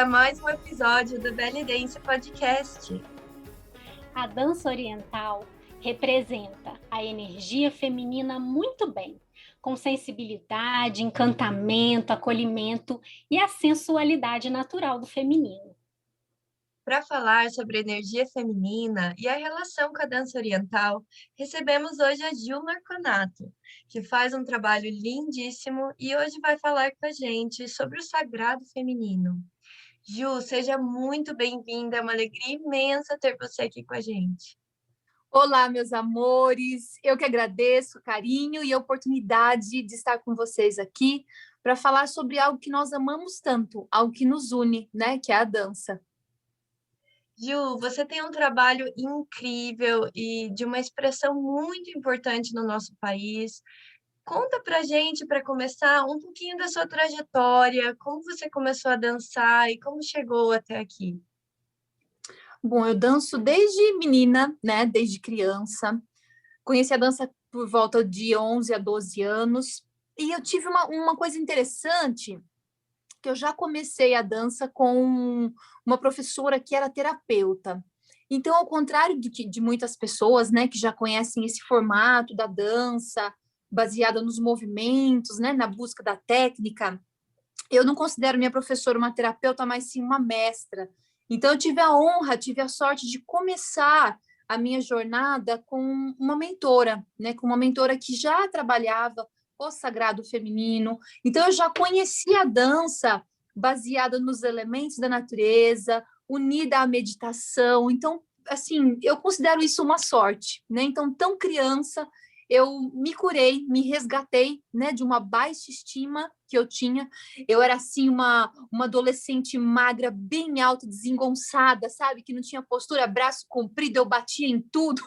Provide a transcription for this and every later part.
a mais um episódio do Belly Dance Podcast. A dança oriental representa a energia feminina muito bem, com sensibilidade, encantamento, acolhimento e a sensualidade natural do feminino. Para falar sobre energia feminina e a relação com a dança oriental, recebemos hoje a Gil Marconato, que faz um trabalho lindíssimo e hoje vai falar com a gente sobre o sagrado feminino. Ju, seja muito bem-vinda, é uma alegria imensa ter você aqui com a gente. Olá, meus amores, eu que agradeço o carinho e a oportunidade de estar com vocês aqui para falar sobre algo que nós amamos tanto, algo que nos une, né, que é a dança. Ju, você tem um trabalho incrível e de uma expressão muito importante no nosso país. Conta pra gente, para começar, um pouquinho da sua trajetória, como você começou a dançar e como chegou até aqui. Bom, eu danço desde menina, né, desde criança. Conheci a dança por volta de 11 a 12 anos e eu tive uma coisa interessante, que eu já comecei a dança com uma professora que era terapeuta. Então, ao contrário de muitas pessoas, né, que já conhecem esse formato da dança, baseada nos movimentos, né, na busca da técnica, eu não considero minha professora uma terapeuta, mas sim uma mestra. Então, eu tive a honra, tive a sorte de começar a minha jornada com uma mentora, né, com uma mentora que já trabalhava o sagrado feminino. Então, eu já conhecia a dança baseada nos elementos da natureza, unida à meditação. Então, assim, eu considero isso uma sorte, né? Então, tão criança, eu me curei, me resgatei, né, de uma baixa estima que eu tinha. Eu era, assim, uma adolescente magra, bem alta, desengonçada, sabe? Que não tinha postura, braço comprido, eu batia em tudo.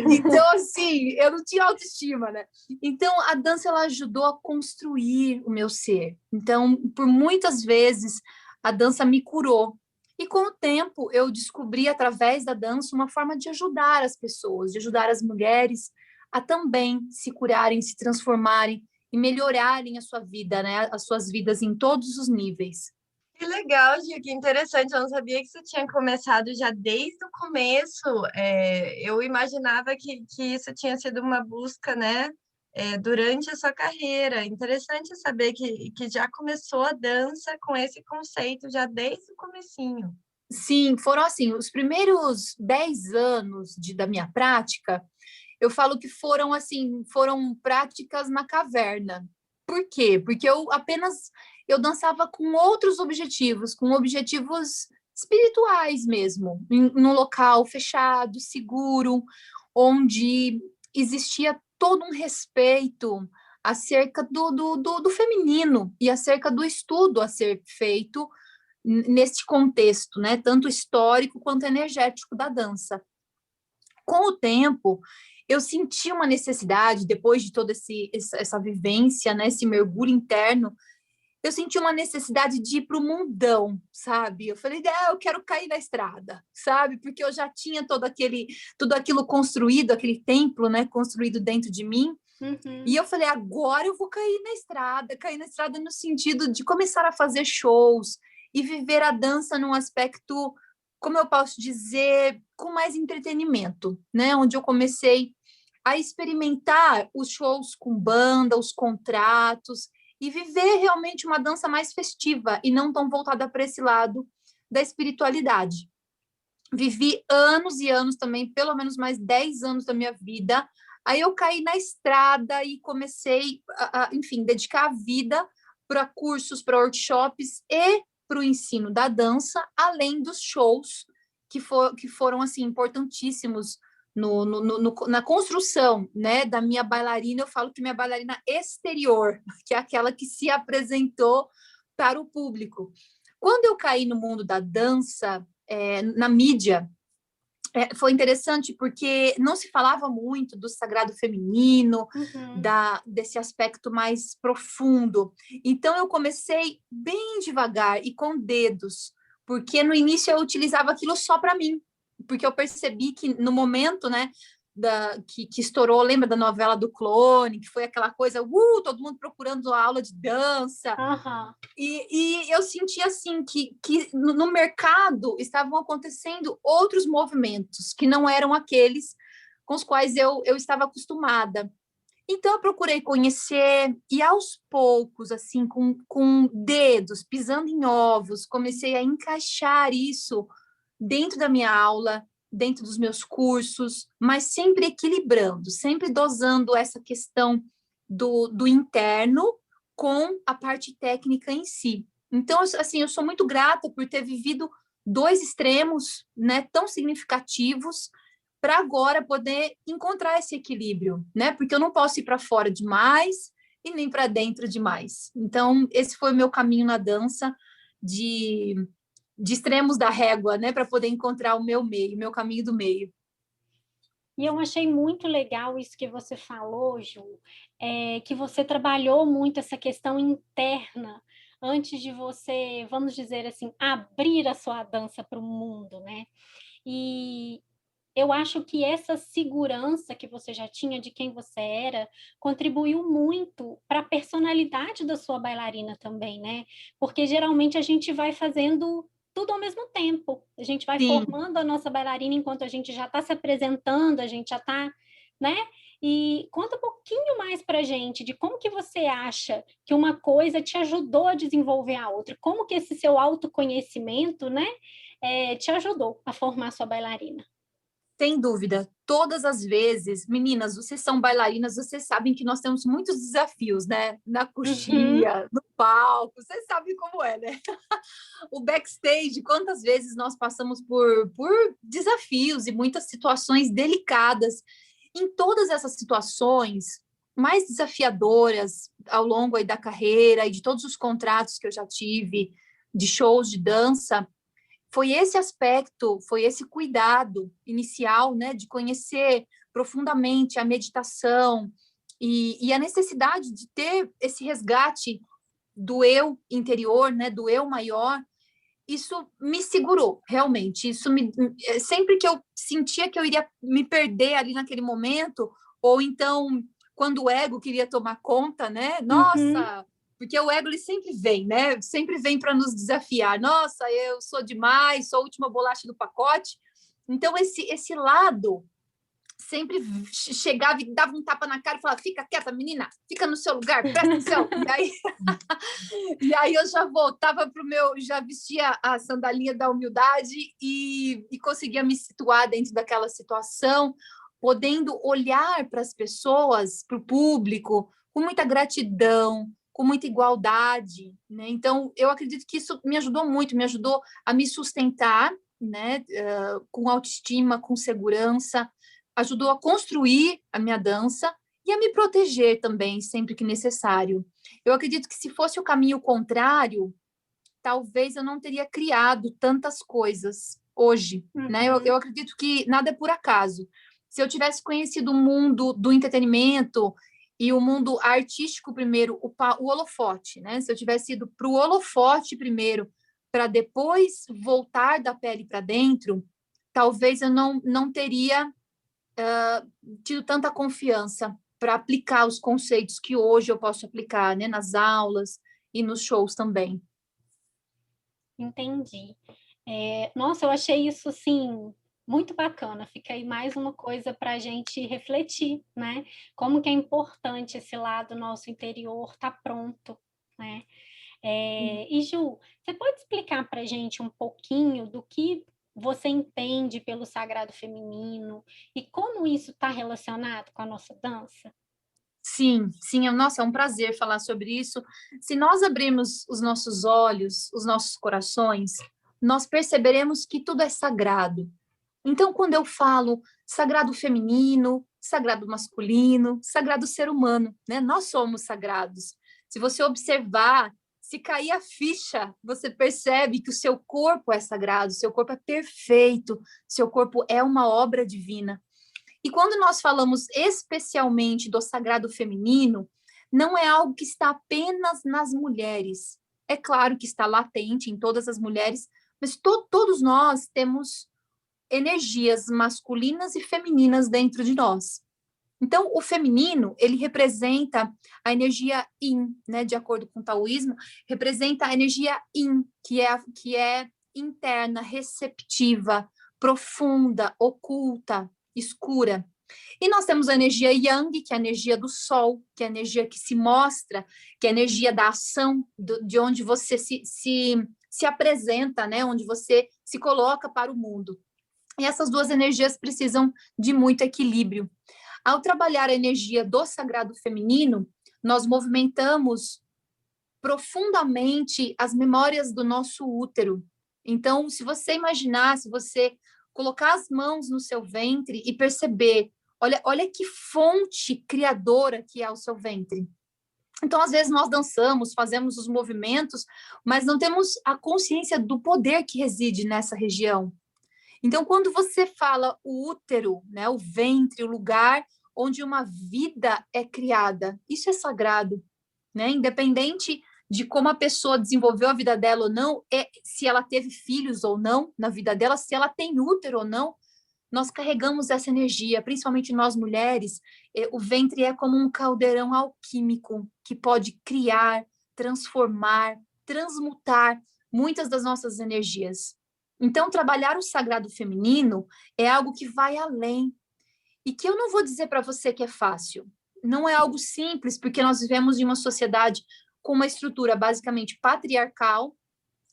Então, assim, eu não tinha autoestima, né? Então, a dança, ela ajudou a construir o meu ser. Então, por muitas vezes, a dança me curou. E com o tempo, eu descobri, através da dança, uma forma de ajudar as pessoas, de ajudar as mulheres a também se curarem, se transformarem e melhorarem a sua vida, né? As suas vidas em todos os níveis. Que legal, Gil, que interessante. Eu não sabia que você tinha começado já desde o começo. Eu imaginava que isso tinha sido uma busca, né, durante a sua carreira. Interessante saber que já começou a dança com esse conceito já desde o comecinho. Sim, foram assim, os primeiros 10 anos da minha prática, eu falo que foram assim, foram práticas na caverna. Por quê? Porque eu dançava com outros objetivos, com objetivos espirituais mesmo, num local fechado, seguro, onde existia todo um respeito acerca do feminino e acerca do estudo a ser feito nesse contexto, né, tanto histórico quanto energético da dança. Com o tempo, eu senti uma necessidade, depois de toda essa vivência, né, esse mergulho interno, eu senti uma necessidade de ir para o mundão, sabe? Eu falei, eu quero cair na estrada, sabe? Porque eu já tinha tudo aquilo construído, aquele templo, né, construído dentro de mim. Uhum. E eu falei, agora eu vou cair na estrada no sentido de começar a fazer shows e viver a dança num aspecto, como eu posso dizer, com mais entretenimento, né? Onde eu comecei a experimentar os shows com banda, os contratos, e viver realmente uma dança mais festiva e não tão voltada para esse lado da espiritualidade. Vivi anos e anos também, pelo menos mais 10 anos da minha vida. Aí eu caí na estrada e comecei enfim, dedicar a vida para cursos, para workshops e para o ensino da dança, além dos shows que foram assim importantíssimos na construção, né, da minha bailarina. Eu falo que minha bailarina exterior, que é aquela que se apresentou para o público. Quando eu caí no mundo da dança, na mídia, foi interessante porque não se falava muito do sagrado feminino, Uhum. desse aspecto mais profundo. Então, eu comecei bem devagar e com dedos, porque no início eu utilizava aquilo só para mim, porque eu percebi que no momento, né, que estourou, lembra da novela do Clone, que foi aquela coisa, todo mundo procurando a aula de dança. Uhum. E eu senti assim que no mercado estavam acontecendo outros movimentos que não eram aqueles com os quais eu estava acostumada. Então, eu procurei conhecer e, aos poucos, assim, com dedos, pisando em ovos, comecei a encaixar isso dentro da minha aula, dentro dos meus cursos, mas sempre equilibrando, sempre dosando essa questão do interno com a parte técnica em si. Então, assim, eu sou muito grata por ter vivido dois extremos, né, tão significativos, para agora poder encontrar esse equilíbrio, né? Porque eu não posso ir para fora demais e nem para dentro demais. Então, esse foi o meu caminho na dança de extremos da régua, né? Para poder encontrar o meu meio, meu caminho do meio. E eu achei muito legal isso que você falou, Ju, que você trabalhou muito essa questão interna antes de você, vamos dizer assim, abrir a sua dança para o mundo, né? E eu acho que essa segurança que você já tinha de quem você era contribuiu muito para a personalidade da sua bailarina também, né? Porque geralmente a gente vai fazendo tudo ao mesmo tempo. A gente vai Sim. formando a nossa bailarina enquanto a gente já está se apresentando, a gente já está, né? E conta um pouquinho mais para a gente de como que você acha que uma coisa te ajudou a desenvolver a outra, como que esse seu autoconhecimento, né, te ajudou a formar a sua bailarina. Sem dúvida, todas as vezes, meninas, vocês são bailarinas, vocês sabem que nós temos muitos desafios, né? Na coxia, no palco, vocês sabem como é, né? O backstage, quantas vezes nós passamos por desafios e muitas situações delicadas. Em todas essas situações mais desafiadoras ao longo aí da carreira e de todos os contratos que eu já tive, de shows de dança, foi esse aspecto, foi esse cuidado inicial, né, de conhecer profundamente a meditação e a necessidade de ter esse resgate do eu interior, né, do eu maior. Isso me segurou, realmente. Sempre que eu sentia que eu iria me perder ali naquele momento, ou então quando o ego queria tomar conta, né? Nossa, porque o ego ele sempre vem, né? Sempre vem para nos desafiar. Nossa, eu sou demais, sou a última bolacha do pacote. Então esse lado sempre chegava e dava um tapa na cara e falava: fica quieta, menina, fica no seu lugar, presta atenção. E aí eu já voltava para o meu, já vestia a sandalinha da humildade e conseguia me situar dentro daquela situação, podendo olhar para as pessoas, para o público, com muita gratidão, com muita igualdade, né? Então, eu acredito que isso me ajudou muito, me ajudou a me sustentar, né? Com autoestima, com segurança, ajudou a construir a minha dança e a me proteger também, sempre que necessário. Eu acredito que se fosse o caminho contrário, talvez eu não teria criado tantas coisas hoje, né? Eu acredito que nada é por acaso. Se eu tivesse conhecido o mundo do entretenimento e o mundo artístico primeiro, o holofote, né? Se eu tivesse ido para o holofote primeiro, para depois voltar da pele para dentro, talvez eu não teria tido tanta confiança para aplicar os conceitos que hoje eu posso aplicar, né, nas aulas e nos shows também. Entendi. Nossa, eu achei isso, assim, muito bacana. Fica aí mais uma coisa para a gente refletir, né? Como que é importante esse lado nosso interior estar pronto, né? E, Ju, você pode explicar para a gente um pouquinho do que você entende pelo sagrado feminino e como isso está relacionado com a nossa dança? Sim, sim, nossa, é um prazer falar sobre isso. Se nós abrirmos os nossos olhos, os nossos corações, nós perceberemos que tudo é sagrado. Então, quando eu falo sagrado feminino, sagrado masculino, sagrado ser humano, né? Nós somos sagrados. Se você observar, se cair a ficha, você percebe que o seu corpo é sagrado, seu corpo é perfeito, seu corpo é uma obra divina. E quando nós falamos especialmente do sagrado feminino, não é algo que está apenas nas mulheres. É claro que está latente em todas as mulheres, mas todos nós temos energias masculinas e femininas dentro de nós. Então, o feminino, ele representa a energia yin, né? De acordo com o taoísmo, representa a energia yin, que é interna, receptiva, profunda, oculta, escura. E nós temos a energia yang, que é a energia do sol, que é a energia que se mostra, que é a energia da ação, de onde você se apresenta, né? Onde você se coloca para o mundo. E essas duas energias precisam de muito equilíbrio. Ao trabalhar a energia do sagrado feminino, nós movimentamos profundamente as memórias do nosso útero. Então, se você imaginar, se você colocar as mãos no seu ventre e perceber, olha que fonte criadora que é o seu ventre. Então, às vezes, nós dançamos, fazemos os movimentos, mas não temos a consciência do poder que reside nessa região. Então, quando você fala o útero, né, o ventre, o lugar onde uma vida é criada, isso é sagrado, né? Independente de como a pessoa desenvolveu a vida dela ou não, se ela teve filhos ou não na vida dela, se ela tem útero ou não, nós carregamos essa energia, principalmente nós mulheres. O ventre é como um caldeirão alquímico que pode criar, transformar, transmutar muitas das nossas energias. Então, trabalhar o sagrado feminino é algo que vai além. E que eu não vou dizer para você que é fácil. Não é algo simples, porque nós vivemos em uma sociedade com uma estrutura basicamente patriarcal,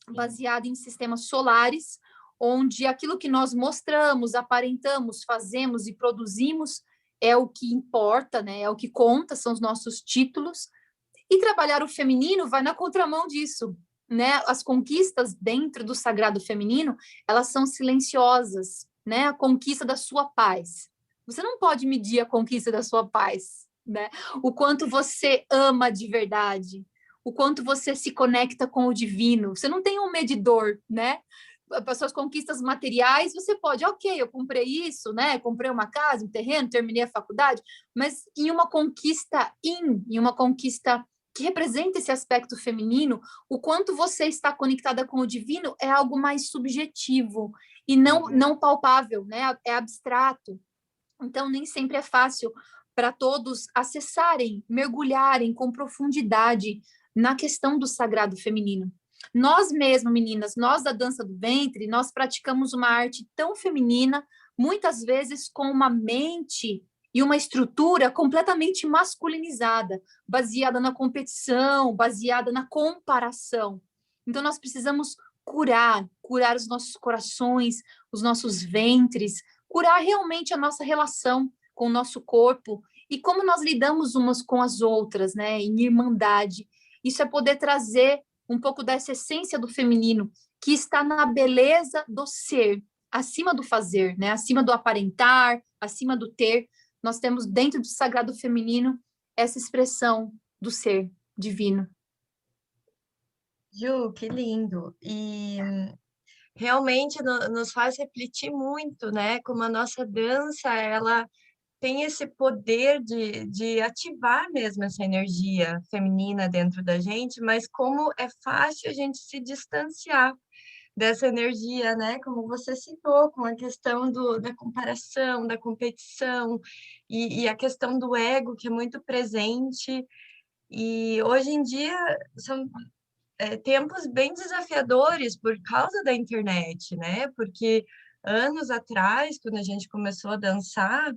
baseada em sistemas solares, onde aquilo que nós mostramos, aparentamos, fazemos e produzimos é o que importa, né? É o que conta, são os nossos títulos. E trabalhar o feminino vai na contramão disso, né? As conquistas dentro do sagrado feminino, elas são silenciosas, né? A conquista da sua paz. Você não pode medir a conquista da sua paz, né? O quanto você ama de verdade, o quanto você se conecta com o divino. Você não tem um medidor, né? Para suas conquistas materiais, você pode, ok, eu comprei isso, né? Comprei uma casa, um terreno, terminei a faculdade, mas em uma conquista em uma conquista que representa esse aspecto feminino, o quanto você está conectada com o divino é algo mais subjetivo e não palpável, né? É abstrato. Então, nem sempre é fácil para todos acessarem, mergulharem com profundidade na questão do sagrado feminino. Nós mesmos, meninas, nós da dança do ventre, nós praticamos uma arte tão feminina, muitas vezes com uma mente e uma estrutura completamente masculinizada, baseada na competição, baseada na comparação. Então, nós precisamos curar os nossos corações, os nossos ventres, curar realmente a nossa relação com o nosso corpo e como nós lidamos umas com as outras, né, em irmandade. Isso é poder trazer um pouco dessa essência do feminino, que está na beleza do ser, acima do fazer, né, acima do aparentar, acima do ter. Nós temos dentro do sagrado feminino essa expressão do ser divino. Ju, que lindo! E realmente nos faz refletir muito, né? Como a nossa dança, ela tem esse poder de ativar mesmo essa energia feminina dentro da gente, mas como é fácil a gente se distanciar dessa energia, né? Como você citou, com a questão da comparação, da competição e a questão do ego, que é muito presente. E hoje em dia são tempos bem desafiadores por causa da internet, né? Porque anos atrás, quando a gente começou a dançar,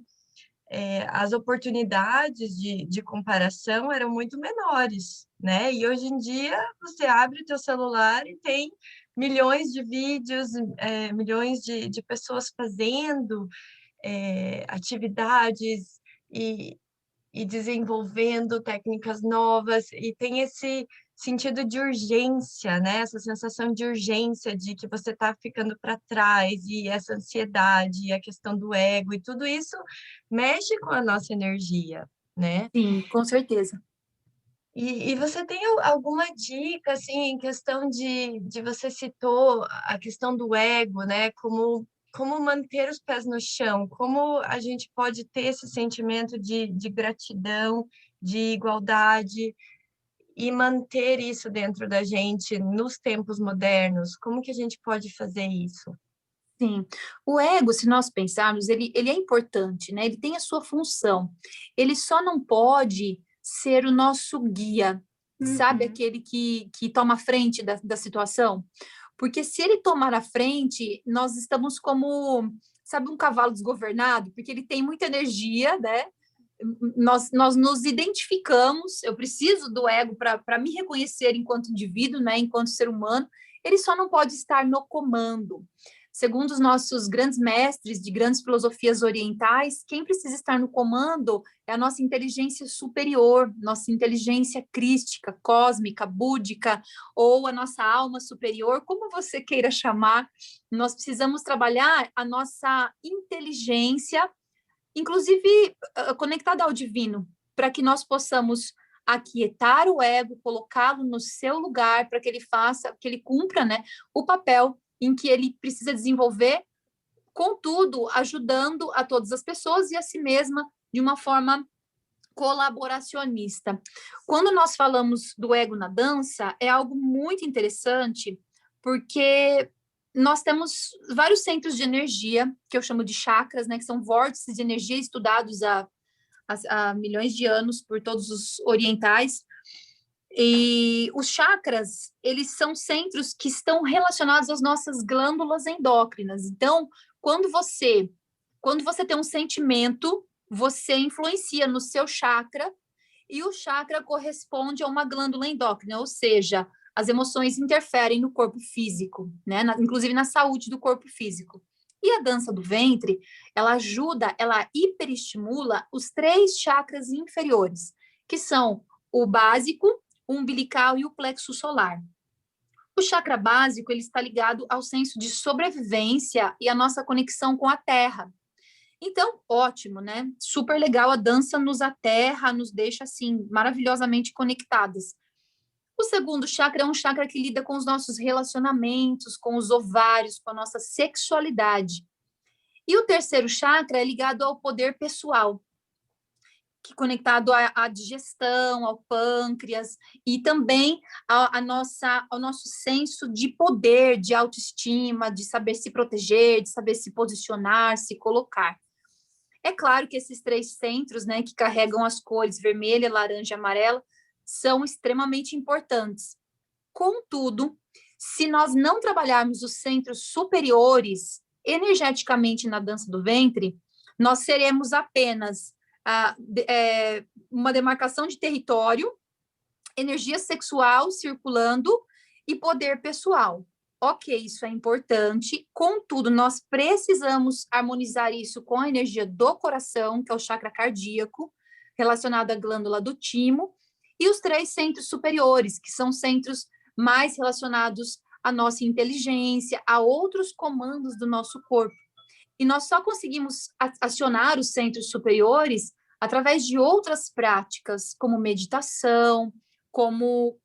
as oportunidades de comparação eram muito menores, né? E hoje em dia você abre o teu celular e tem milhões de vídeos, milhões de pessoas fazendo atividades e desenvolvendo técnicas novas, e tem esse sentido de urgência, né? Essa sensação de urgência, de que você está ficando para trás, e essa ansiedade, e a questão do ego, e tudo isso mexe com a nossa energia, né? Sim, com certeza. E você tem alguma dica, assim, em questão de você citou a questão do ego, né? Como manter os pés no chão? Como a gente pode ter esse sentimento de gratidão, de igualdade e manter isso dentro da gente nos tempos modernos? Como que a gente pode fazer isso? Sim, o ego, se nós pensarmos, ele é importante, né? Ele tem a sua função. Ele só não pode ser o nosso guia, sabe? Uhum. Aquele que toma a frente da situação. Porque se ele tomar a frente, nós estamos como, sabe, um cavalo desgovernado, porque ele tem muita energia, né? Nós nos identificamos, eu preciso do ego para me reconhecer enquanto indivíduo, né? Enquanto ser humano, ele só não pode estar no comando. Segundo os nossos grandes mestres de grandes filosofias orientais, quem precisa estar no comando é a nossa inteligência superior, nossa inteligência crística, cósmica, búdica, ou a nossa alma superior, como você queira chamar. Nós precisamos trabalhar a nossa inteligência, inclusive conectada ao divino, para que nós possamos aquietar o ego, colocá-lo no seu lugar, para que ele faça, que ele cumpra, né, o papel em que ele precisa desenvolver, contudo, ajudando a todas as pessoas e a si mesma de uma forma colaboracionista. Quando nós falamos do ego na dança, é algo muito interessante, porque nós temos vários centros de energia, que eu chamo de chakras, né, que são vórtices de energia estudados há milhões de anos por todos os orientais. E os chakras, eles são centros que estão relacionados às nossas glândulas endócrinas. Então, quando você tem um sentimento, você influencia no seu chakra, e o chakra corresponde a uma glândula endócrina, ou seja, as emoções interferem no corpo físico, né? Inclusive na saúde do corpo físico. E a dança do ventre, ela ajuda, ela hiperestimula os 3 chakras inferiores, que são o básico, o umbilical e o plexo solar. O chakra básico, ele está ligado ao senso de sobrevivência e a nossa conexão com a terra. Então, ótimo, né? Super legal, a dança nos aterra, nos deixa, assim, maravilhosamente conectadas. O segundo chakra é um chakra que lida com os nossos relacionamentos, com os ovários, com a nossa sexualidade. E o terceiro chakra é ligado ao poder pessoal, que conectado à digestão, ao pâncreas e também ao nosso senso de poder, de autoestima, de saber se proteger, de saber se posicionar, se colocar. É claro que esses 3 centros, né, que carregam as cores vermelha, laranja e amarela, são extremamente importantes. Contudo, se nós não trabalharmos os centros superiores energeticamente na dança do ventre, nós seremos apenas uma demarcação de território, energia sexual circulando e poder pessoal. Ok, isso é importante, contudo, nós precisamos harmonizar isso com a energia do coração, que é o chakra cardíaco, relacionado à glândula do timo, e os 3 centros superiores, que são centros mais relacionados à nossa inteligência, a outros comandos do nosso corpo. E nós só conseguimos acionar os centros superiores através de outras práticas, como meditação, como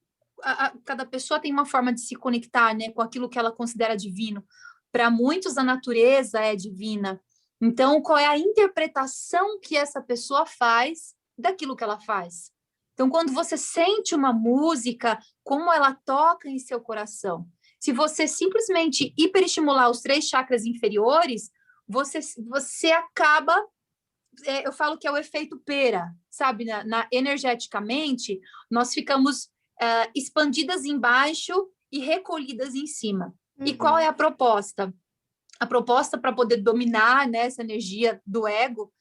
cada pessoa tem uma forma de se conectar, né, com aquilo que ela considera divino. Para muitos, a natureza é divina. Então, qual é a interpretação que essa pessoa faz daquilo que ela faz? Então, quando você sente uma música, como ela toca em seu coração? Se você simplesmente hiperestimular os 3 chakras inferiores, você acaba, eu falo que é o efeito pera, sabe? Energeticamente, nós ficamos expandidas embaixo e recolhidas em cima. Uhum. E qual é a proposta? A proposta para poder dominar, né, essa energia do ego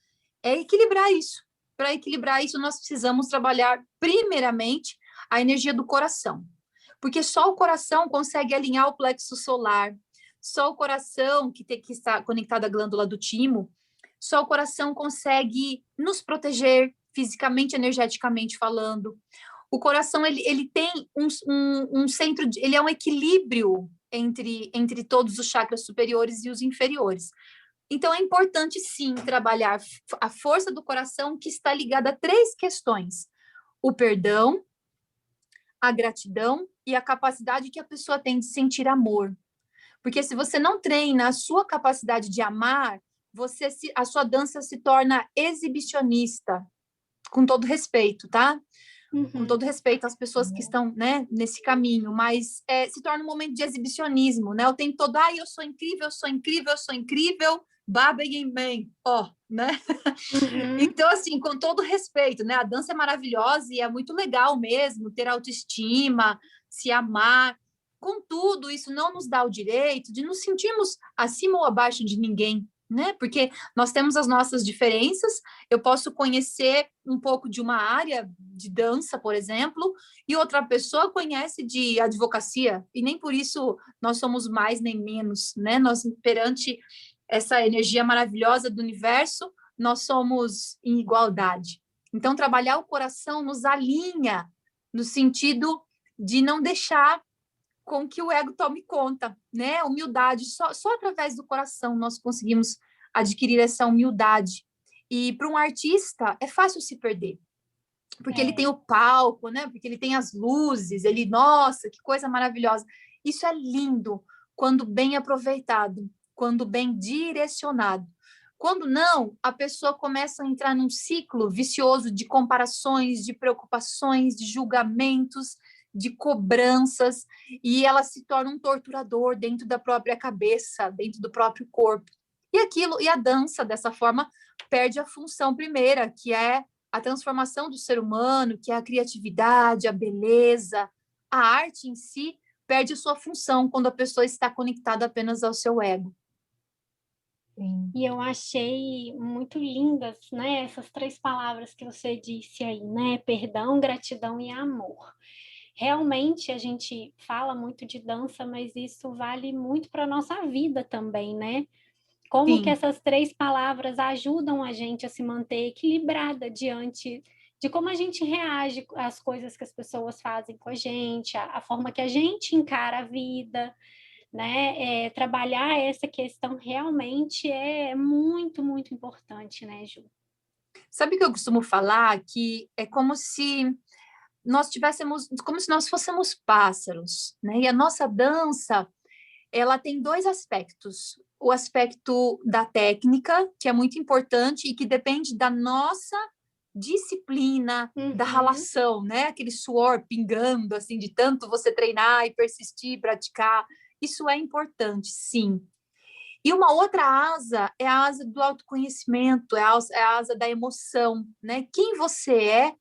é equilibrar isso. Para equilibrar isso, nós precisamos trabalhar, primeiramente, a energia do coração. Porque só o coração consegue alinhar o plexo solar, só o coração, que está conectado à glândula do timo, só o coração consegue nos proteger fisicamente, energeticamente falando. O coração, ele tem um centro, ele é um equilíbrio entre todos os chakras superiores e os inferiores. Então, é importante, sim, trabalhar a força do coração, que está ligada a 3 questões: o perdão, a gratidão e a capacidade que a pessoa tem de sentir amor. Porque se você não treina a sua capacidade de amar, a sua dança se torna exibicionista, com todo respeito, tá? com todo respeito às pessoas que estão, né, nesse caminho, mas se torna um momento de exibicionismo, né? O tempo todo, eu sou incrível, eu sou incrível, eu sou incrível, babem bem, né? Então, assim, com todo respeito, né? A dança é maravilhosa e é muito legal mesmo ter autoestima, se amar. Contudo, isso não nos dá o direito de nos sentirmos acima ou abaixo de ninguém, né? Porque nós temos as nossas diferenças. Eu posso conhecer um pouco de uma área de dança, por exemplo, e outra pessoa conhece de advocacia, e nem por isso nós somos mais nem menos, né? Nós, perante essa energia maravilhosa do universo, nós somos em igualdade. Então, trabalhar o coração nos alinha no sentido de não deixar com que o ego tome conta, né? Humildade, só através do coração nós conseguimos adquirir essa humildade. E para um artista é fácil se perder, porque ele tem o palco, né? Porque ele tem as luzes, nossa, que coisa maravilhosa. Isso é lindo quando bem aproveitado, quando bem direcionado. Quando não, a pessoa começa a entrar num ciclo vicioso de comparações, de preocupações, de julgamentos, de cobranças, e ela se torna um torturador dentro da própria cabeça, dentro do próprio corpo. E a dança, dessa forma, perde a função primeira, que é a transformação do ser humano, que é a criatividade, a beleza, a arte em si, perde sua função quando a pessoa está conectada apenas ao seu ego. Sim. E eu achei muito lindas, né, essas 3 palavras que você disse aí, né, perdão, gratidão e amor. Realmente a gente fala muito de dança, mas isso vale muito para a nossa vida também, né? Como que essas 3 palavras ajudam a gente a se manter equilibrada diante de como a gente reage às coisas que as pessoas fazem com a gente, a forma que a gente encara a vida, né? Trabalhar essa questão realmente é muito, muito importante, né, Ju? Sabe o que eu costumo falar? Que é como se nós fôssemos pássaros, né? E a nossa dança, ela tem 2 aspectos. O aspecto da técnica, que é muito importante e que depende da nossa disciplina, da ralação, né? Aquele suor pingando, assim, de tanto você treinar e persistir, praticar. Isso é importante, sim. E uma outra asa é a asa do autoconhecimento, é a asa da emoção, né? Quem você é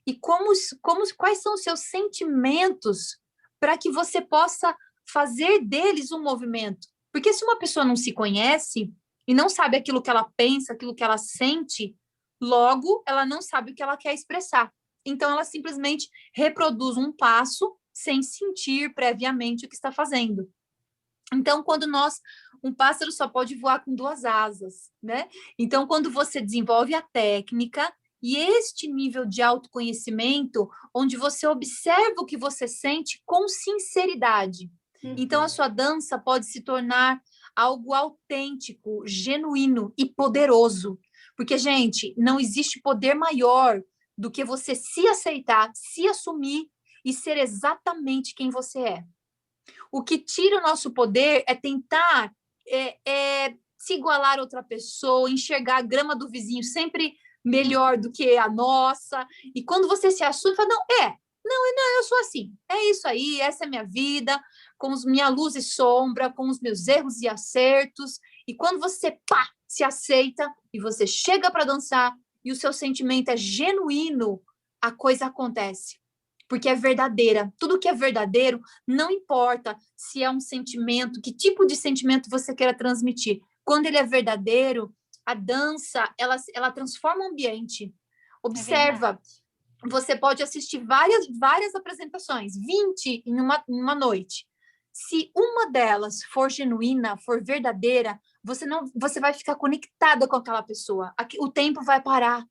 e quais são os seus sentimentos para que você possa fazer deles um movimento. Porque se uma pessoa não se conhece e não sabe aquilo que ela pensa, aquilo que ela sente, logo ela não sabe o que ela quer expressar. Então ela simplesmente reproduz um passo sem sentir previamente o que está fazendo. Então, um pássaro só pode voar com 2 asas, né? Então, quando você desenvolve a técnica e este nível de autoconhecimento, onde você observa o que você sente com sinceridade. Então, a sua dança pode se tornar algo autêntico, genuíno e poderoso. Porque, gente, não existe poder maior do que você se aceitar, se assumir e ser exatamente quem você é. O que tira o nosso poder é tentar se igualar a outra pessoa, enxergar a grama do vizinho sempre melhor do que a nossa. E quando você se assume, fala, não, eu sou assim. É isso aí, essa é a minha vida, com minha luz e sombra, com os meus erros e acertos. E quando você, se aceita e você chega para dançar e o seu sentimento é genuíno, a coisa acontece. Porque é verdadeira. Tudo que é verdadeiro, não importa se é um sentimento, que tipo de sentimento você queira transmitir. Quando ele é verdadeiro, a dança, ela transforma o ambiente. Observa, você pode assistir várias apresentações, 20 em uma noite. Se uma delas for genuína, for verdadeira, você vai ficar conectada com aquela pessoa. O tempo vai parar.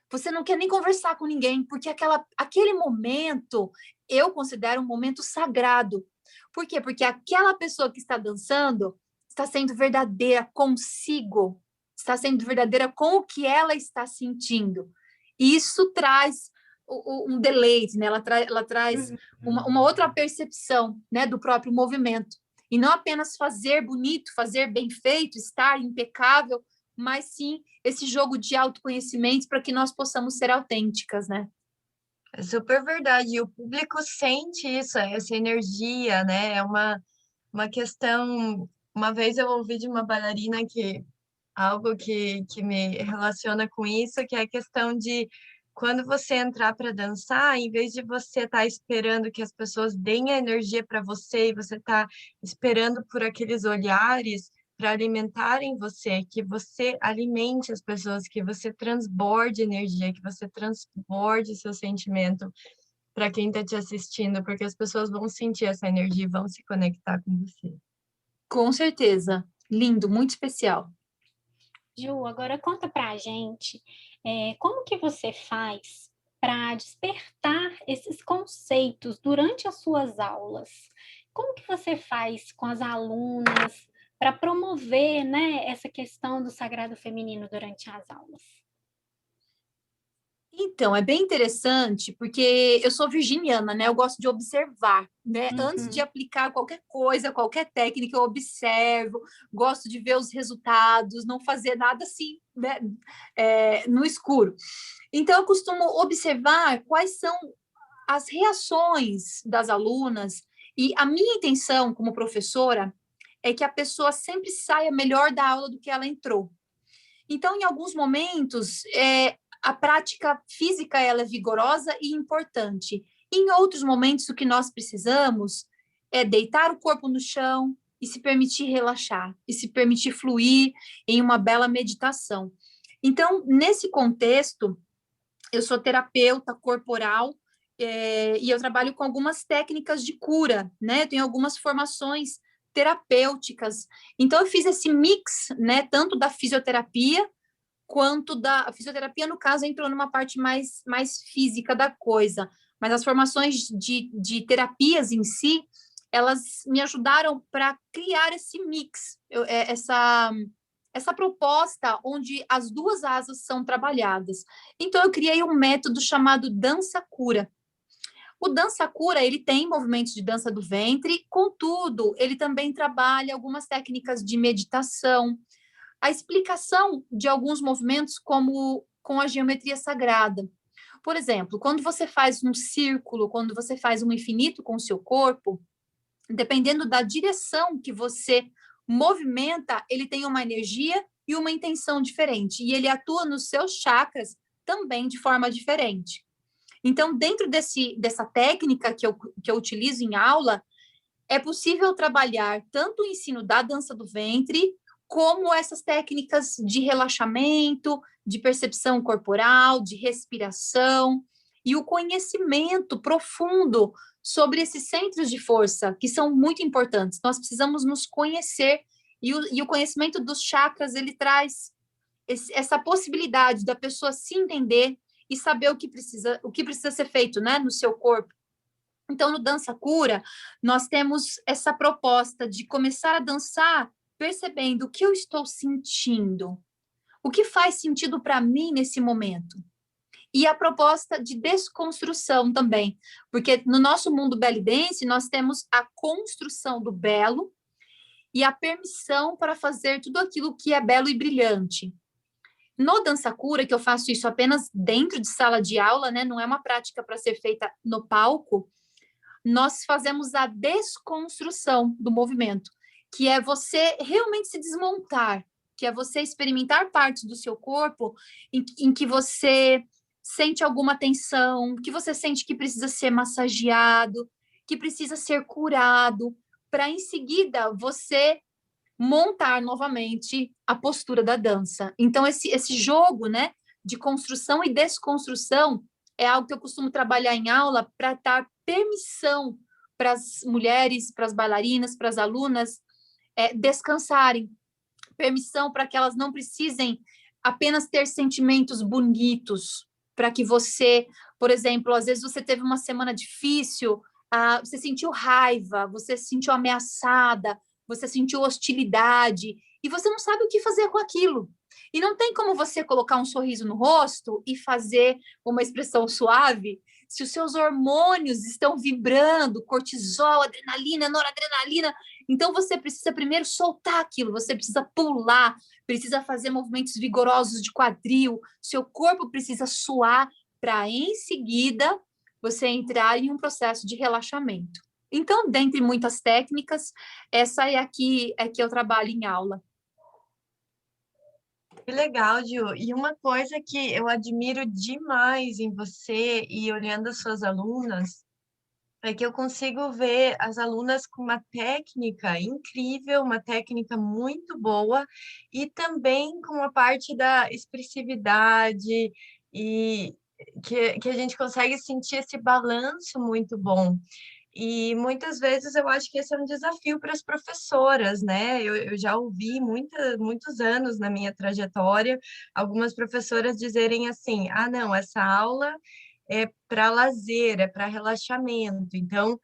Você não quer nem conversar com ninguém, porque aquele momento, eu considero um momento sagrado. Por quê? Porque aquela pessoa que está dançando está sendo verdadeira consigo, está sendo verdadeira com o que ela está sentindo. E isso traz um deleite, né? Ela traz uma outra percepção, né, do próprio movimento. E não apenas fazer bonito, fazer bem feito, estar impecável, mas sim esse jogo de autoconhecimento para que nós possamos ser autênticas, né? É super verdade. E o público sente isso, essa energia, né? É uma questão. Uma vez eu ouvi de uma bailarina que algo que me relaciona com isso, que é a questão de quando você entrar para dançar, em vez de você estar esperando que as pessoas deem a energia para você e você tá esperando por aqueles olhares para alimentarem você, que você alimente as pessoas, que você transborde energia, que você transborde seu sentimento para quem está te assistindo, porque as pessoas vão sentir essa energia e vão se conectar com você. Com certeza. Lindo, muito especial. Ju, agora conta pra gente, como que você faz para despertar esses conceitos durante as suas aulas? Como que você faz com as alunas para promover, né, essa questão do sagrado feminino durante as aulas? Então, é bem interessante, porque eu sou virginiana, né? Eu gosto de observar, né? Antes de Uhum. aplicar qualquer coisa, qualquer técnica, eu observo, gosto de ver os resultados, não fazer nada assim, né? No escuro. Então, eu costumo observar quais são as reações das alunas, e a minha intenção como professora é que a pessoa sempre saia melhor da aula do que ela entrou. Então, em alguns momentos, a prática física ela é vigorosa e importante. Em outros momentos, o que nós precisamos é deitar o corpo no chão e se permitir relaxar, e se permitir fluir em uma bela meditação. Então, nesse contexto, eu sou terapeuta corporal, e eu trabalho com algumas técnicas de cura, né? Eu tenho algumas formações terapêuticas. Então, eu fiz esse mix, né? Tanto da fisioterapia quanto da a fisioterapia, no caso, entrou numa parte mais física da coisa, mas as formações de terapias em si, elas me ajudaram para criar esse mix, essa proposta onde as duas asas são trabalhadas. Então, eu criei um método chamado dança cura. O dança cura, ele tem movimentos de dança do ventre, contudo, ele também trabalha algumas técnicas de meditação, a explicação de alguns movimentos como com a geometria sagrada. Por exemplo, quando você faz um círculo, quando você faz um infinito com o seu corpo, dependendo da direção que você movimenta, ele tem uma energia e uma intenção diferente, e ele atua nos seus chakras também de forma diferente. Então, dentro dessa técnica que eu utilizo em aula, é possível trabalhar tanto o ensino da dança do ventre, como essas técnicas de relaxamento, de percepção corporal, de respiração, e o conhecimento profundo sobre esses centros de força, que são muito importantes. Nós precisamos nos conhecer, e o conhecimento dos chakras, ele traz essa possibilidade da pessoa se entender e saber o que precisa ser feito, né, no seu corpo. Então, no Dança Cura, nós temos essa proposta de começar a dançar percebendo o que eu estou sentindo, o que faz sentido para mim nesse momento. E a proposta de desconstrução também, porque no nosso mundo belly dance, nós temos a construção do belo e a permissão para fazer tudo aquilo que é belo e brilhante. No Dança Cura, que eu faço isso apenas dentro de sala de aula, né? Não é uma prática para ser feita no palco, nós fazemos a desconstrução do movimento, que é você realmente se desmontar, que é você experimentar partes do seu corpo em que você sente alguma tensão, que você sente que precisa ser massageado, que precisa ser curado, para em seguida você montar novamente a postura da dança. Então, esse jogo, né, de construção e desconstrução é algo que eu costumo trabalhar em aula para dar permissão para as mulheres, para as bailarinas, para as alunas descansarem, permissão para que elas não precisem apenas ter sentimentos bonitos, para que você, por exemplo, às vezes você teve uma semana difícil, você sentiu raiva, você se sentiu ameaçada, você sentiu hostilidade, e você não sabe o que fazer com aquilo. E não tem como você colocar um sorriso no rosto e fazer uma expressão suave se os seus hormônios estão vibrando, cortisol, adrenalina, noradrenalina. Então, você precisa primeiro soltar aquilo, você precisa pular, precisa fazer movimentos vigorosos de quadril, seu corpo precisa suar para, em seguida, você entrar em um processo de relaxamento. Então, dentre muitas técnicas, essa é que eu trabalho em aula. Que legal, Gil. E uma coisa que eu admiro demais em você e olhando as suas alunas é que eu consigo ver as alunas com uma técnica incrível, uma técnica muito boa, e também com a parte da expressividade e que a gente consegue sentir esse balanço muito bom. E muitas vezes eu acho que esse é um desafio para as professoras, né? Eu já ouvi muitos anos na minha trajetória algumas professoras dizerem assim: ah, não, essa aula é para lazer, é para relaxamento, então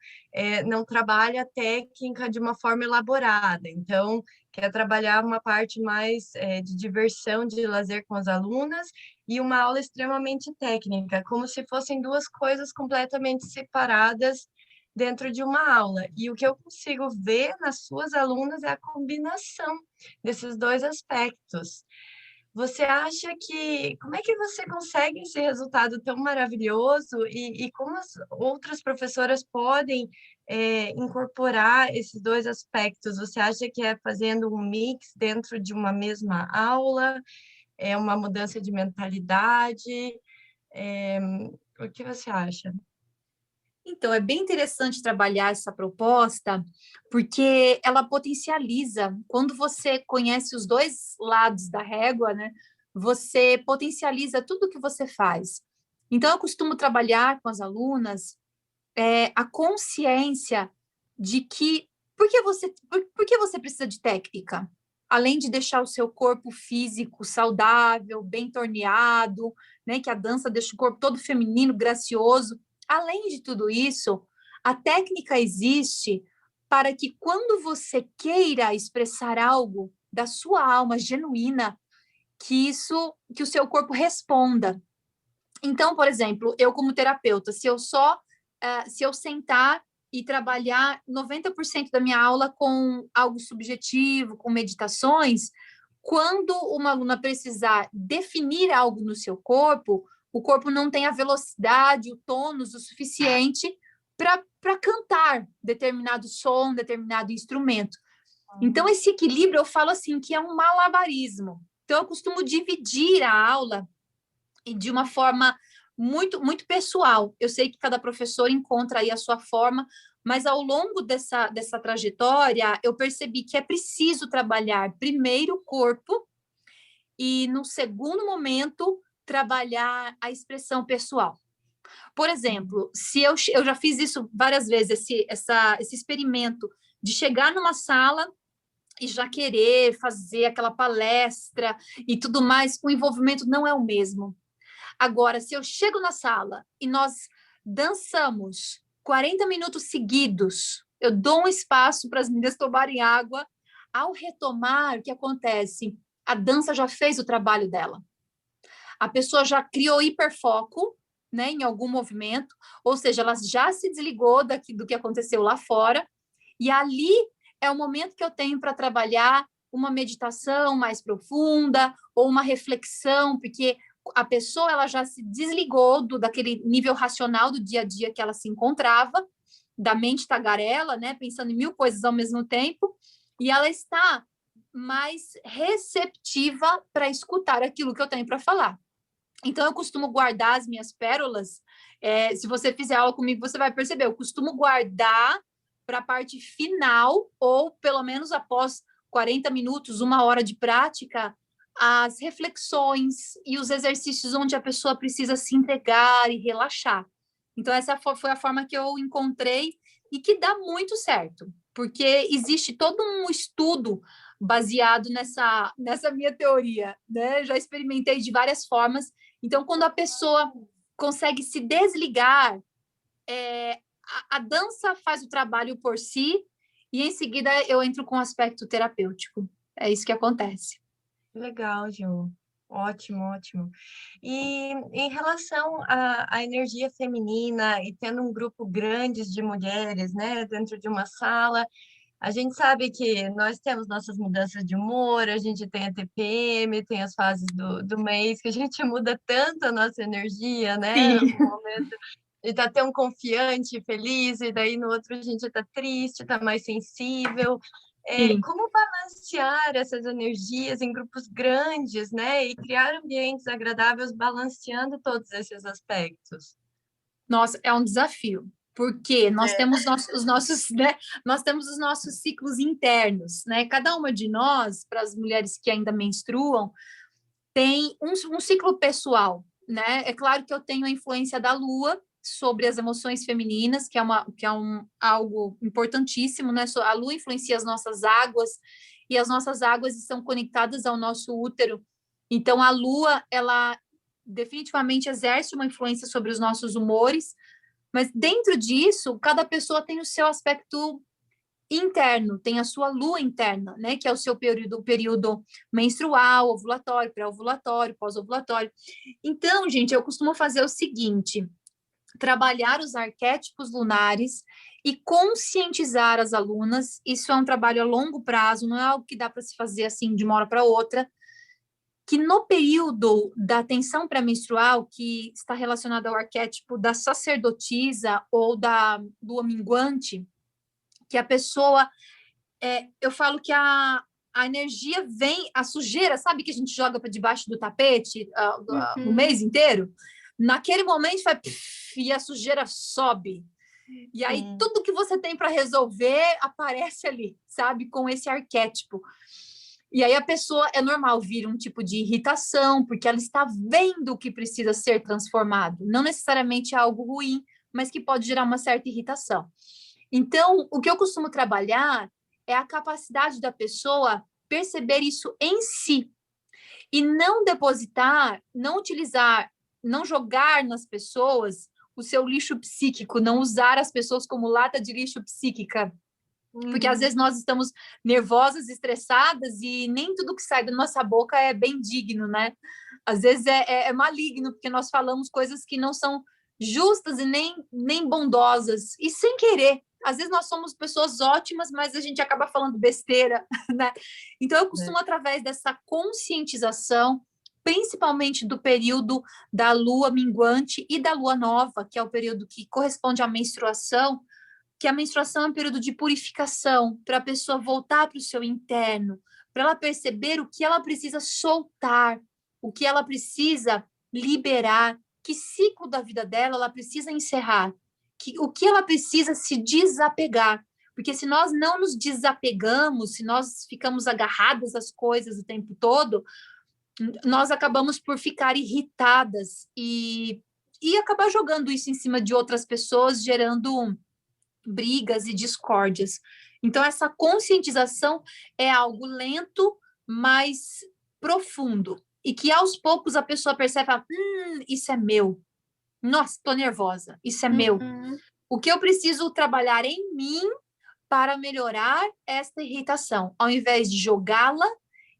não trabalha a técnica de uma forma elaborada, então quer trabalhar uma parte mais de diversão, de lazer com as alunas, e uma aula extremamente técnica, como se fossem duas coisas completamente separadas dentro de uma aula. E o que eu consigo ver nas suas alunas é a combinação desses dois aspectos. Você acha que... Como é que você consegue esse resultado tão maravilhoso e como as outras professoras podem incorporar esses dois aspectos? Você acha que é fazendo um mix dentro de uma mesma aula? É uma mudança de mentalidade? É, o que você acha? Então, é bem interessante trabalhar essa proposta, porque ela potencializa. Quando você conhece os dois lados da régua, né, você potencializa tudo que você faz. Então, eu costumo trabalhar com as alunas a consciência de que por que você precisa de técnica? Além de deixar o seu corpo físico saudável, bem torneado, né, que a dança deixa o corpo todo feminino, gracioso. Além de tudo isso, a técnica existe para que quando você queira expressar algo da sua alma genuína, que o seu corpo responda. Então, por exemplo, eu como terapeuta, se eu sentar e trabalhar 90% da minha aula com algo subjetivo, com meditações, quando uma aluna precisar definir algo no seu corpo, o corpo não tem a velocidade, o tônus o suficiente para cantar determinado som, determinado instrumento. Então, esse equilíbrio, eu falo assim, que é um malabarismo. Então, eu costumo dividir a aula e de uma forma muito pessoal. Eu sei que cada professor encontra aí a sua forma, mas ao longo dessa trajetória, eu percebi que é preciso trabalhar primeiro o corpo e, no segundo momento, trabalhar a expressão pessoal. Por exemplo, se eu já fiz isso várias vezes, esse experimento de chegar numa sala e já querer fazer aquela palestra e tudo mais, o envolvimento não é o mesmo. Agora, se eu chego na sala e nós dançamos 40 minutos seguidos, eu dou um espaço para as meninas tomarem água. Ao retomar, o que acontece? A dança já fez o trabalho dela. A pessoa já criou hiperfoco, né, em algum movimento, ou seja, ela já se desligou do que aconteceu lá fora, e ali é o momento que eu tenho para trabalhar uma meditação mais profunda ou uma reflexão, porque a pessoa ela já se desligou daquele nível racional do dia a dia que ela se encontrava, da mente tagarela, né, pensando em mil coisas ao mesmo tempo, e ela está mais receptiva para escutar aquilo que eu tenho para falar. Então, eu costumo guardar as minhas pérolas. Se você fizer aula comigo, você vai perceber. Eu costumo guardar para a parte final, ou pelo menos após 40 minutos, uma hora de prática, as reflexões e os exercícios onde a pessoa precisa se entregar e relaxar. Então, essa foi a forma que eu encontrei e que dá muito certo, porque existe todo um estudo baseado nessa minha teoria, né? Já experimentei de várias formas. Então, quando a pessoa consegue se desligar, a dança faz o trabalho por si, e em seguida eu entro com o aspecto terapêutico. É isso que acontece. Legal, Ju. Ótimo, ótimo. E em relação à energia feminina e tendo um grupo grande de mulheres, né, dentro de uma sala, a gente sabe que nós temos nossas mudanças de humor, a gente tem a TPM, tem as fases do mês, que a gente muda tanto a nossa energia, né? Sim. E tá tão confiante, feliz, e daí no outro a gente tá triste, tá mais sensível. Sim. Como balancear essas energias em grupos grandes, né? E criar ambientes agradáveis balanceando todos esses aspectos. Nossa, é um desafio, porque nós É. temos os nossos, né? Nós temos os nossos ciclos internos, né? Cada uma de nós, para as mulheres que ainda menstruam, tem um ciclo pessoal, né? É claro que eu tenho a influência da Lua sobre as emoções femininas, que é algo importantíssimo, né? A Lua influencia as nossas águas e as nossas águas estão conectadas ao nosso útero. Então, a Lua, ela definitivamente exerce uma influência sobre os nossos humores, mas dentro disso, cada pessoa tem o seu aspecto interno, tem a sua lua interna, né, que é o seu período menstrual, ovulatório, pré-ovulatório, pós-ovulatório. Então, gente, eu costumo fazer o seguinte: trabalhar os arquétipos lunares e conscientizar as alunas. Isso é um trabalho a longo prazo, não é algo que dá para se fazer assim de uma hora para outra. Que no período da tensão pré-menstrual, que está relacionado ao arquétipo da sacerdotisa ou da lua minguante, que a pessoa, eu falo que a energia vem, a sujeira, sabe que a gente joga para debaixo do tapete no mês inteiro? Naquele momento vai e a sujeira sobe. E aí tudo que você tem para resolver aparece ali, sabe? Com esse arquétipo. E aí a pessoa, é normal vir um tipo de irritação, porque ela está vendo o que precisa ser transformado. Não necessariamente é algo ruim, mas que pode gerar uma certa irritação. Então, o que eu costumo trabalhar é a capacidade da pessoa perceber isso em si e não depositar, não utilizar, não jogar nas pessoas o seu lixo psíquico, não usar as pessoas como lata de lixo psíquica. Porque às vezes nós estamos nervosas, estressadas e nem tudo que sai da nossa boca é bem digno, né? Às vezes é maligno, porque nós falamos coisas que não são justas e nem bondosas, e sem querer. Às vezes nós somos pessoas ótimas, mas a gente acaba falando besteira, né? Então eu costumo, através dessa conscientização, principalmente do período da lua minguante e da lua nova, que é o período que corresponde à menstruação, que a menstruação é um período de purificação, para a pessoa voltar para o seu interno, para ela perceber o que ela precisa soltar, o que ela precisa liberar, que ciclo da vida dela ela precisa encerrar, o que ela precisa se desapegar. Porque se nós não nos desapegamos, se nós ficamos agarradas às coisas o tempo todo, nós acabamos por ficar irritadas e acabar jogando isso em cima de outras pessoas, gerando brigas e discórdias. Então, essa conscientização é algo lento, mas profundo. E que aos poucos a pessoa percebe, isso é meu. Nossa, estou nervosa. Isso é meu. O que eu preciso trabalhar em mim para melhorar esta irritação, ao invés de jogá-la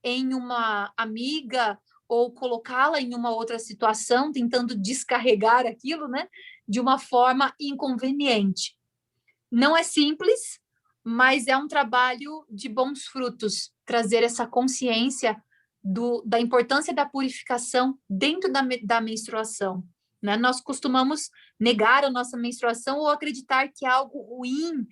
em uma amiga ou colocá-la em uma outra situação, tentando descarregar aquilo, né, de uma forma inconveniente. Não é simples, mas é um trabalho de bons frutos, trazer essa consciência da importância da purificação dentro da menstruação. Né? Nós costumamos negar a nossa menstruação ou acreditar que é algo ruim,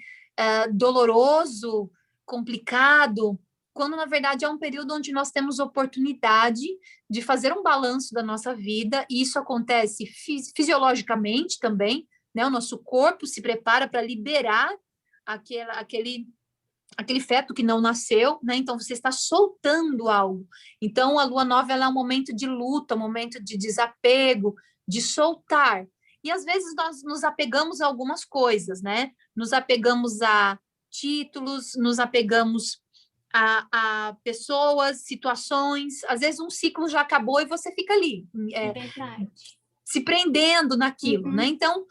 doloroso, complicado, quando na verdade é um período onde nós temos oportunidade de fazer um balanço da nossa vida, e isso acontece fisiologicamente também, né? O nosso corpo se prepara para liberar aquele feto que não nasceu, né? Então você está soltando algo. Então a lua nova ela é um momento de luta, um momento de desapego, de soltar. E às vezes nós nos apegamos a algumas coisas, né? Nos apegamos a títulos, nos apegamos a pessoas, situações. Às vezes um ciclo já acabou e você fica ali, se prendendo naquilo, né? Então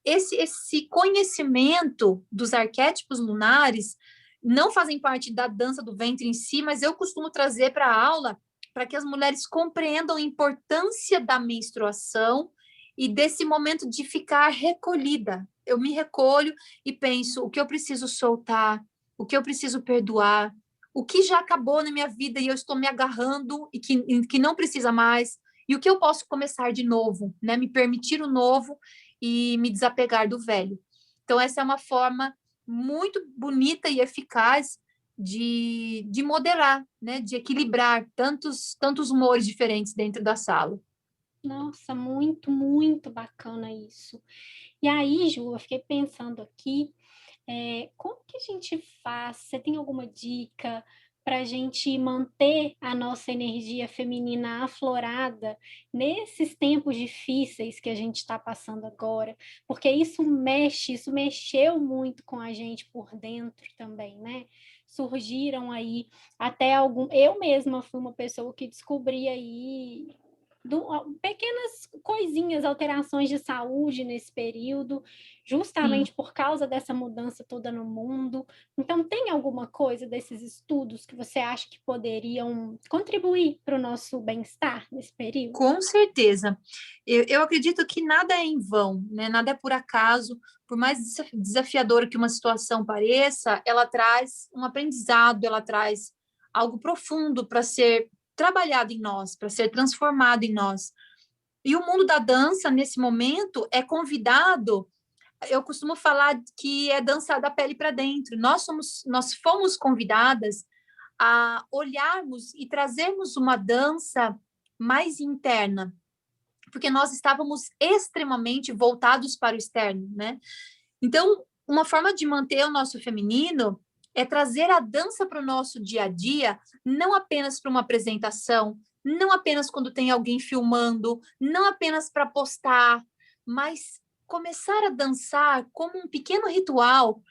esse conhecimento dos arquétipos lunares não fazem parte da dança do ventre em si, mas eu costumo trazer para a aula para que as mulheres compreendam a importância da menstruação e desse momento de ficar recolhida. Eu me recolho e penso o que eu preciso soltar, o que eu preciso perdoar, o que já acabou na minha vida e eu estou me agarrando e que não precisa mais, e o que eu posso começar de novo, né? Me permitir o novo e me desapegar do velho. Então, essa é uma forma muito bonita e eficaz de modelar, né? De equilibrar tantos humores diferentes dentro da sala. Nossa, muito, muito bacana isso. E aí, Ju, eu fiquei pensando aqui, como que a gente faz? Você tem alguma dica para a gente manter a nossa energia feminina aflorada nesses tempos difíceis que a gente está passando agora? Porque isso mexeu muito com a gente por dentro também, né? Surgiram aí até algum. Eu mesma fui uma pessoa que descobri aí pequenas coisinhas, alterações de saúde nesse período, Sim. justamente por causa dessa mudança toda no mundo. Então, tem alguma coisa desses estudos que você acha que poderiam contribuir para o nosso bem-estar nesse período? Com certeza. Eu acredito que nada é em vão, né? Nada é por acaso. Por mais desafiadora que uma situação pareça, ela traz um aprendizado, ela traz algo profundo para ser trabalhado em nós, para ser transformado em nós. E o mundo da dança, nesse momento, é convidado. Eu costumo falar que é dançar da pele para dentro. Nós fomos convidadas a olharmos e trazermos uma dança mais interna, porque nós estávamos extremamente voltados para o externo, né? Então, uma forma de manter o nosso feminino é trazer a dança para o nosso dia a dia, não apenas para uma apresentação, não apenas quando tem alguém filmando, não apenas para postar, mas começar a dançar como um pequeno ritual.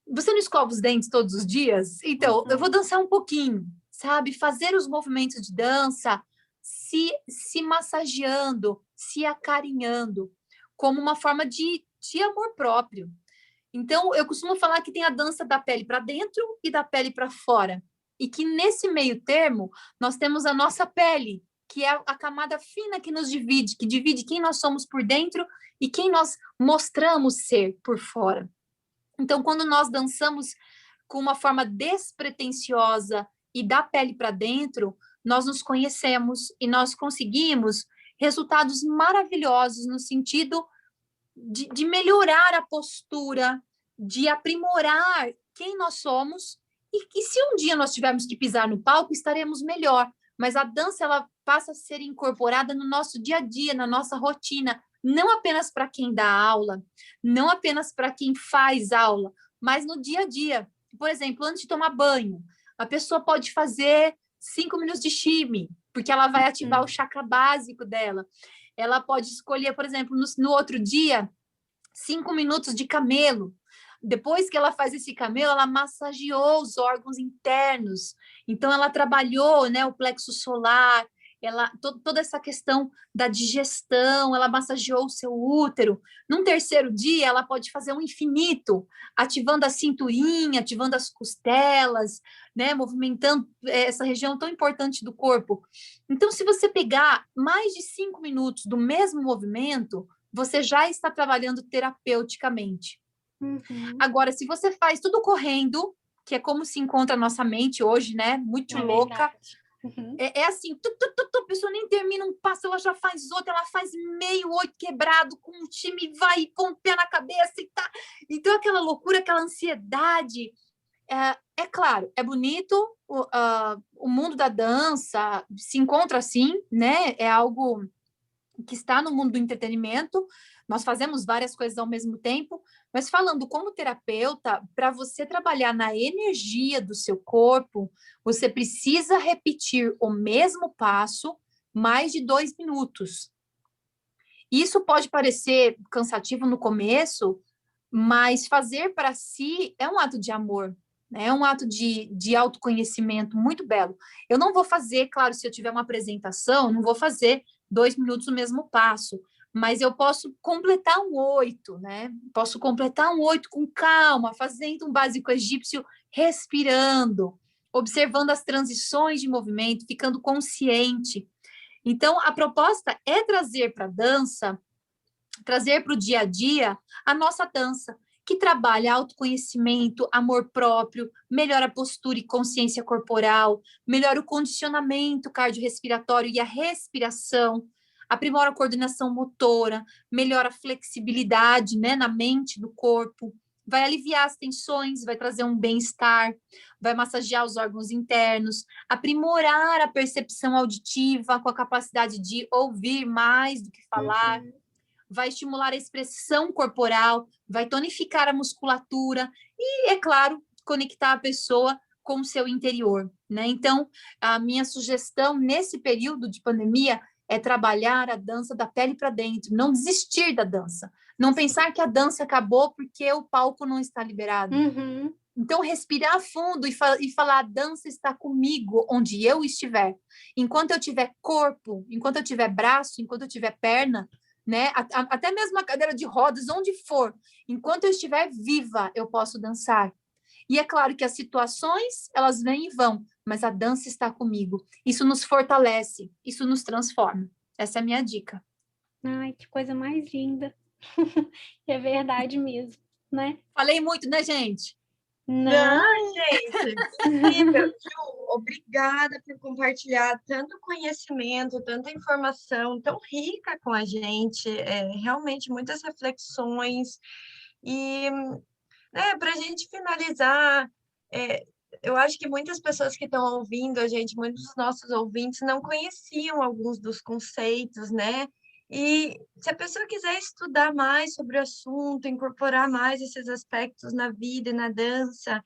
Você não escova os dentes todos os dias? Então, eu vou dançar um pouquinho, sabe? Fazer os movimentos de dança, se massageando, se acarinhando, como uma forma de amor próprio. Então, eu costumo falar que tem a dança da pele para dentro e da pele para fora. E que nesse meio termo, nós temos a nossa pele, que é a camada fina que nos divide, que divide quem nós somos por dentro e quem nós mostramos ser por fora. Então, quando nós dançamos com uma forma despretensiosa e da pele para dentro, nós nos conhecemos e nós conseguimos resultados maravilhosos no sentido de melhorar a postura, de aprimorar quem nós somos. E se um dia nós tivermos que pisar no palco, estaremos melhor. Mas a dança, ela passa a ser incorporada no nosso dia a dia, na nossa rotina, não apenas para quem dá aula, não apenas para quem faz aula, mas no dia a dia. Por exemplo, antes de tomar banho, a pessoa pode fazer 5 minutos de shime, porque ela vai ativar o chakra básico dela. Ela pode escolher, por exemplo, no outro dia, 5 minutos de camelo. Depois que ela faz esse camelo, ela massageou os órgãos internos. Então, ela trabalhou, né, o plexo solar, toda essa questão da digestão, ela massageou o seu útero. Num terceiro dia, ela pode fazer um infinito, ativando a cinturinha, ativando as costelas, né, movimentando essa região tão importante do corpo. Então, se você pegar mais de 5 minutos do mesmo movimento, você já está trabalhando terapeuticamente. Agora, se você faz tudo correndo, que é como se encontra a nossa mente hoje, né? Muito louca. É assim, a pessoa nem termina um passo, ela já faz outro, ela faz meio 8 quebrado, com o time vai e põe o pé na cabeça e tá. Então, aquela loucura, aquela ansiedade. É claro, é bonito, o mundo da dança se encontra assim, né? É algo que está no mundo do entretenimento, nós fazemos várias coisas ao mesmo tempo, mas falando como terapeuta, para você trabalhar na energia do seu corpo, você precisa repetir o mesmo passo mais de 2 minutos. Isso pode parecer cansativo no começo, mas fazer para si é um ato de amor, né? É um ato de autoconhecimento muito belo. Eu não vou fazer, claro, se eu tiver uma apresentação, não vou fazer 2 minutos no mesmo passo, mas eu posso completar um 8, né? Posso completar um 8 com calma, fazendo um básico egípcio, respirando, observando as transições de movimento, ficando consciente. Então, a proposta é trazer para a dança, trazer para o dia a dia a nossa dança, que trabalha autoconhecimento, amor próprio, melhora a postura e consciência corporal, melhora o condicionamento cardiorrespiratório e a respiração, aprimora a coordenação motora, melhora a flexibilidade, né, na mente do corpo, vai aliviar as tensões, vai trazer um bem-estar, vai massagear os órgãos internos, aprimorar a percepção auditiva com a capacidade de ouvir mais do que falar, vai estimular a expressão corporal, vai tonificar a musculatura e, é claro, conectar a pessoa com o seu interior, né? Então, a minha sugestão nesse período de pandemia é trabalhar a dança da pele para dentro, não desistir da dança, não pensar que a dança acabou porque o palco não está liberado. Então, respirar fundo e falar, a dança está comigo onde eu estiver. Enquanto eu tiver corpo, enquanto eu tiver braço, enquanto eu tiver perna, né? Até mesmo a cadeira de rodas, onde for, enquanto eu estiver viva, eu posso dançar. E é claro que as situações, elas vêm e vão, mas a dança está comigo. Isso nos fortalece, isso nos transforma. Essa é a minha dica. Ai, que coisa mais linda. É verdade mesmo, né? Falei muito, né, gente? Não, gente, incrível. Ju, obrigada por compartilhar tanto conhecimento, tanta informação tão rica com a gente, realmente muitas reflexões. E, né, para a gente finalizar, eu acho que muitas pessoas que estão ouvindo a gente, muitos dos nossos ouvintes, não conheciam alguns dos conceitos, né? E se a pessoa quiser estudar mais sobre o assunto, incorporar mais esses aspectos na vida e na dança,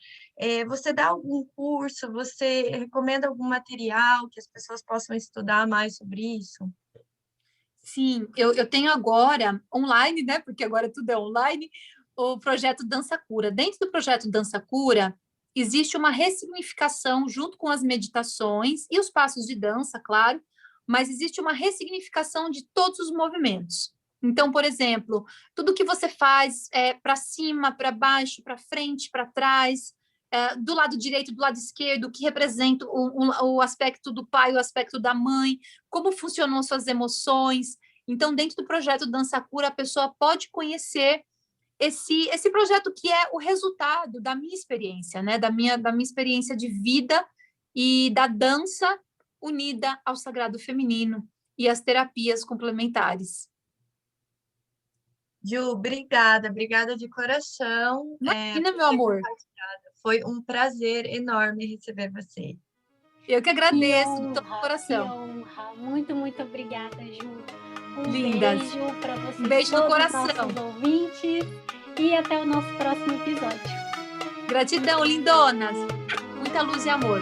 você dá algum curso, você recomenda algum material que as pessoas possam estudar mais sobre isso? Sim, eu tenho agora, online, né? Porque agora tudo é online, o projeto Dança Cura. Dentro do projeto Dança Cura, existe uma ressignificação junto com as meditações e os passos de dança, claro, mas existe uma ressignificação de todos os movimentos. Então, por exemplo, tudo que você faz para cima, para baixo, para frente, para trás, do lado direito, do lado esquerdo, que representa o aspecto do pai, o aspecto da mãe, como funcionam suas emoções. Então, dentro do projeto Dança Cura, a pessoa pode conhecer esse projeto que é o resultado da minha experiência, né? Da minha experiência de vida e da dança unida ao sagrado feminino e às terapias complementares. Ju, obrigada de coração. Imagina, meu amor. Foi um prazer enorme receber você. Eu que agradeço de todo o coração. Que honra. Muito, muito obrigada, Ju. Lindas. Beijo para vocês. Um beijo no coração. Nossos ouvintes. E até o nosso próximo episódio. Gratidão, lindonas. Muita luz e amor.